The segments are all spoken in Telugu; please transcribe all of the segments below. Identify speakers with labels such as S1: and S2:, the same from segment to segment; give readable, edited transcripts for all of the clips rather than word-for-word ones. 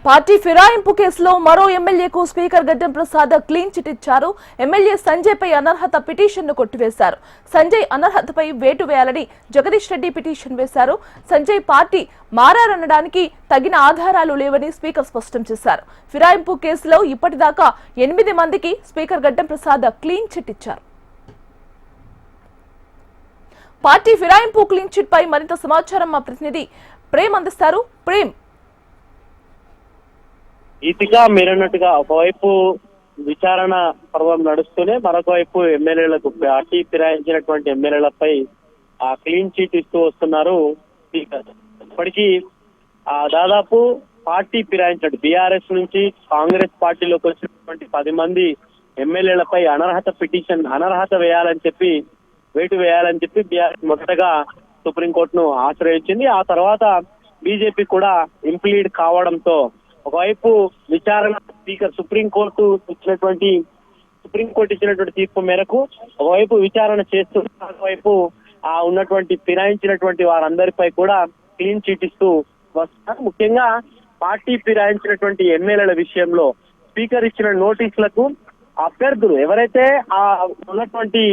S1: పార్టీ ఫిరాయింపు కేసులో మరో ఎమ్మెల్యేకు స్పీకర్ గడ్డం ప్రసాద్ క్లీన్ చిట్ ఇచ్చారు. ఎమ్మెల్యే సంజయ్ పై అనర్హత పిటిషన్ను కొట్టివేశారు. సంజయ్ అనర్హతపై వేటు వేయాలని జగదీష్ రెడ్డి పిటిషన్ వేశారు. సంజయ్ పార్టీ మారారనడానికి తగిన ఆధారాలు లేవని స్పీకర్ స్పష్టం చేశారు. ఫిరాయింపు కేసులో ఇప్పటిదాకా 8 మందికి స్పీకర్ గడ్డం ప్రసాద్ క్లీన్ చిట్ ఇచ్చారు. పార్టీ ఫిరాయింపు క్లీన్ చిట్ పై మరింత సమాచారం మా ప్రతినిధి ప్రేమ్ అందిస్తారు. ప్రేమ్,
S2: ఈతిగా మీరన్నట్టుగా ఒకవైపు విచారణ పర్వం నడుస్తూనే మరొక వైపు ఎమ్మెల్యేలకు పార్టీ ఫిరాయించినటువంటి ఎమ్మెల్యేలపై క్లీన్ చీట్ ఇస్తూ వస్తున్నారు స్పీకర్. ఇప్పటికీ దాదాపు పార్టీ ఫిరాయించాడు బీఆర్ఎస్ నుంచి కాంగ్రెస్ పార్టీలోకి వచ్చినటువంటి 10 మంది ఎమ్మెల్యేలపై అనర్హత వేటు వేయాలని చెప్పి బీఆర్ఎస్ మొదటగా సుప్రీంకోర్టును ఆశ్రయించింది. ఆ తర్వాత బీజేపీ కూడా ఇంప్లీడ్ కావడంతో ఒకవైపు విచారణ స్పీకర్ సుప్రీంకోర్టు ఇచ్చినటువంటి తీర్పు మేరకు ఒకవైపు విచారణ చేస్తూ ఒకవైపు ఉన్నటువంటి ఫిరాయించినటువంటి వారందరిపై కూడా క్లీన్ చీట్ ఇస్తూ వస్తున్నారు. ముఖ్యంగా పార్టీ ఫిరాయించినటువంటి ఎమ్మెల్యేల విషయంలో స్పీకర్ ఇచ్చిన నోటీసులకు అభ్యర్థులు ఎవరైతే ఉన్నటువంటి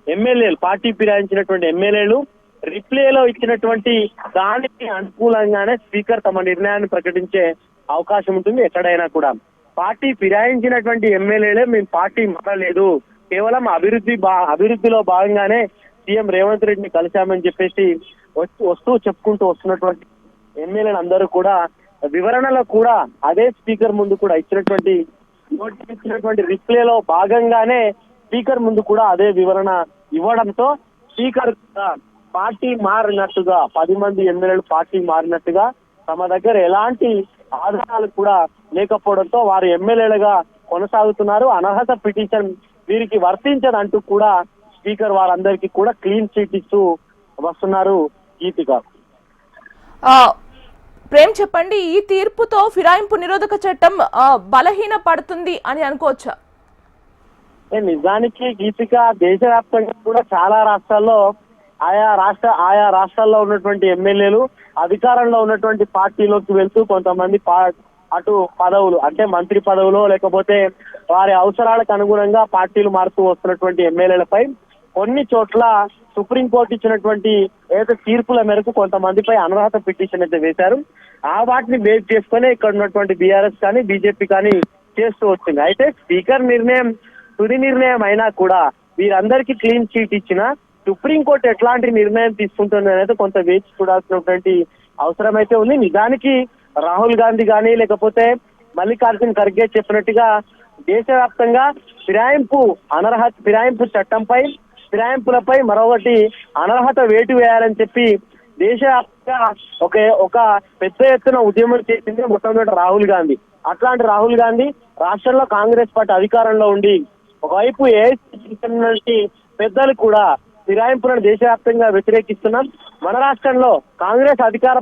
S2: ఎమ్మెల్యేలు పార్టీ ఫిరాయించినటువంటి ఎమ్మెల్యేలు రిప్లేలో ఇచ్చినటువంటి దానికి అనుకూలంగానే స్పీకర్ తమ నిర్ణయాన్ని ప్రకటించే అవకాశం ఉంటుంది. ఎక్కడైనా కూడా పార్టీ ఫిరాయించినటువంటి ఎమ్మెల్యేలే మేము పార్టీ మారలేదు, కేవలం అభివృద్ధిలో భాగంగానే సీఎం రేవంత్ రెడ్డిని కలిశామని చెప్పేసి చెప్పుకుంటూ వస్తున్నటువంటి ఎమ్మెల్యేలు అందరూ కూడా వివరణలో కూడా అదే స్పీకర్ ముందు కూడా ఇచ్చినటువంటి రిప్లేలో భాగంగానే స్పీకర్ ముందు కూడా అదే వివరణ ఇవ్వడంతో స్పీకర్ పార్టీ మారినట్టుగా 10 మంది ఎమ్మెల్యేలు పార్టీ మారినట్టుగా తమ దగ్గర ఎలాంటి ఆధారాలు కూడా లేకపోవడంతో వారు ఎమ్మెల్యేలుగా కొనసాగుతున్నారు. అనర్హత పిటిషన్ వీరికి వర్తించదంటూ కూడా స్పీకర్ వారందరికీ కూడా క్లీన్ చీట్ ఇస్తూ వస్తున్నారు. గీతిక,
S1: ప్రేమ్ చెప్పండి, ఈ తీర్పుతో ఫిరాయింపు నిరోధక చట్టం బలహీన పడుతుంది అని అనుకోవచ్చా?
S2: నిజానికి గీతిక దేశవ్యాప్తంగా కూడా చాలా రాష్ట్రాల్లో ఆయా రాష్ట్రాల్లో ఉన్నటువంటి ఎమ్మెల్యేలు అధికారంలో ఉన్నటువంటి పార్టీలోకి వెళ్తూ కొంతమంది అటు పదవులు అంటే మంత్రి పదవులు లేకపోతే వారి అవసరాలకు అనుగుణంగా పార్టీలు మారుతూ వస్తున్నటువంటి ఎమ్మెల్యేలపై కొన్ని చోట్ల సుప్రీంకోర్టు ఇచ్చినటువంటి ఏదైతే తీర్పుల మేరకు కొంతమందిపై అనర్హత పిటిషన్ అయితే వేశారు. వాటిని బేస్ చేసుకుని ఇక్కడ ఉన్నటువంటి బీఆర్ఎస్ కానీ బీజేపీ కానీ చేస్తూ వచ్చింది. అయితే స్పీకర్ నిర్ణయం తుది నిర్ణయం అయినా కూడా వీరందరికీ క్లీన్ చీట్ ఇచ్చిన సుప్రీంకోర్టు ఎట్లాంటి నిర్ణయం తీసుకుంటుంది అనేది కొంత వేచి చూడాల్సినటువంటి అవసరం అయితే ఉంది. నిజానికి రాహుల్ గాంధీ కానీ లేకపోతే మల్లికార్జున్ ఖర్గే చెప్పినట్టుగా దేశవ్యాప్తంగా ఫిరాయింపు చట్టంపై ఫిరాయింపులపై మరొకటి అనర్హత వేటు వేయాలని చెప్పి దేశవ్యాప్తంగా ఒక పెద్ద ఎత్తున ఉద్యమం చేసింది మొట్టమొదటి రాహుల్ గాంధీ. అట్లాంటి రాహుల్ గాంధీ రాష్ట్రంలో కాంగ్రెస్ పార్టీ అధికారంలో ఉండి ఒకవైపు ఏఐసీసీ పెద్దలు కూడా ఫిరాయింపులను దేశవ్యాప్తంగా వ్యతిరేకిస్తున్నాం. మన రాష్ట్రంలో కాంగ్రెస్ అధికార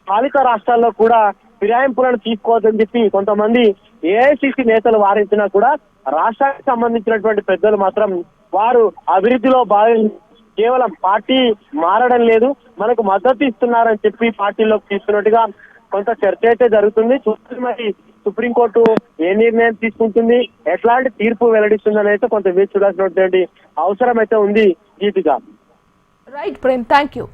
S2: పాలిత రాష్ట్రాల్లో కూడా ఫిరాయింపులను తీసుకోవద్దని చెప్పి కొంతమంది ఏఐసీసీ నేతలు వారించినా కూడా రాష్ట్రానికి సంబంధించినటువంటి పెద్దలు మాత్రం వారు అభివృద్ధిలో భాగంగా కేవలం పార్టీ మారడం లేదు, మనకు మద్దతు ఇస్తున్నారని చెప్పి పార్టీలోకి తీసుకున్నట్టుగా కొంత చర్చ అయితే జరుగుతుంది. చూస్తే మరి సుప్రీంకోర్టు ఏ నిర్ణయం తీసుకుంటుంది, ఎట్లాంటి తీర్పు వెల్లడిస్తుందని అయితే కొంత వేచి చూడాల్సినటువంటి అవసరం అయితే ఉంది. గీతిగా.
S1: Right Prem, thank you.